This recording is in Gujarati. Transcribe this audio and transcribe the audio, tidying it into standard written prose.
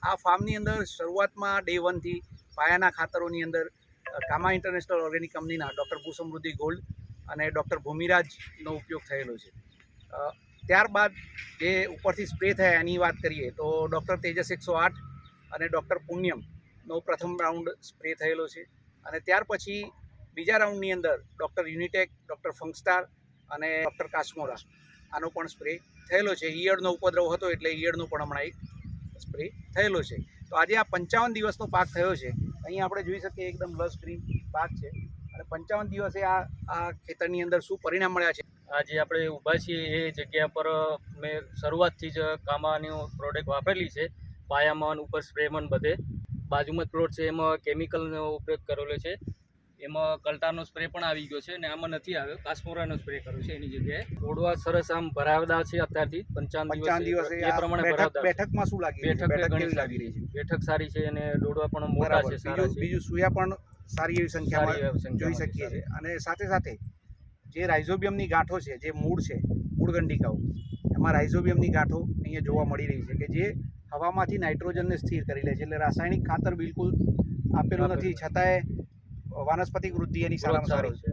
આ ફાર્મની અંદર શરૂઆતમાં ડે 1 થી પાયાના ખાતરોની અંદર કામા ઇન્ટરનેશનલ ઓર્ગેનિક કંપનીના ડૉક્ટર ભૂસમૃદ્ધિ ગોલ્ડ અને ડૉક્ટર ભૂમિરાજનો ઉપયોગ થયેલો છે. ત્યારબાદ જે ઉપરથી સ્પ્રે થયા એની વાત કરીએ તો ડૉક્ટર તેજસ 108 અને ડૉક્ટર પુણ્યમનો પ્રથમ રાઉન્ડ સ્પ્રે થયેલો છે. અને ત્યાર પછી બીજા રાઉન્ડની અંદર ડૉક્ટર યુનિટેક, ડૉક્ટર ફંગસ્ટાર અને ડૉક્ટર કાશ્મોરા આનો પણ સ્પ્રે થયેલો છે. ઈયળનો ઉપદ્રવ હતો એટલે ઈયળનો પણ હમણાં એક સ્પ્રે થયેલો છે. તો આજે આ 55 દિવસનો પાક થયો છે. અહીં આપણે જોઈ શકીએ એકદમ લસ ગ્રીન પાક છે અને 55 દિવસે આ ખેતરની અંદર શું પરિણામ મળ્યા છે. આજે આપણે ઊભા છીએ એ જગ્યા પર મેં શરૂઆતથી જ કામાની પ્રોડક્ટ વાપરેલી છે. પાયામાં ઉપર સ્પ્રેમાં બધે. બાજુમાં જ પ્લોટ છે એમાં કેમિકલનો ઉપયોગ કરેલો છે. એમાં કલ્ટાનો સ્પ્રે પણ આવી ગયો છે અને આમાં નથી આવ્યો, કાશ્મોરાનો સ્પ્રે કર્યો છે એની જગ્યાએ. છોડવા સરસ આમ ભરાવદા છે અત્યારથી 55 દિવસે એ પ્રમાણે ભરાવદા. બેઠકમાં શું લાગી? બેઠક ઘણી લાગી રહી છે. બેઠક સારી છે અને ડોડવા પણ મોટા છે, સારા છે. બીજું સુયા પણ સારી એવી સંખ્યામાં જોઈ શકીએ છીએ. અને સાથે સાથે જે રાઇઝોબિયમની ગાંઠો છે, જે મૂળ છે, મૂળ ગંડિકાઓ, એમાં રાઇઝોબિયમની ગાંઠો અહીંયા જોવા મળી રહી છે કે જે હવામાંથી નાઇટ્રોજનને સ્થિર કરી લે છે. એટલે રાસાયણિક ખાતર બિલકુલ આપેલું નથી, છતાંય વનસ્પતિક વૃદ્ધિ એની સારામાં સારી છે.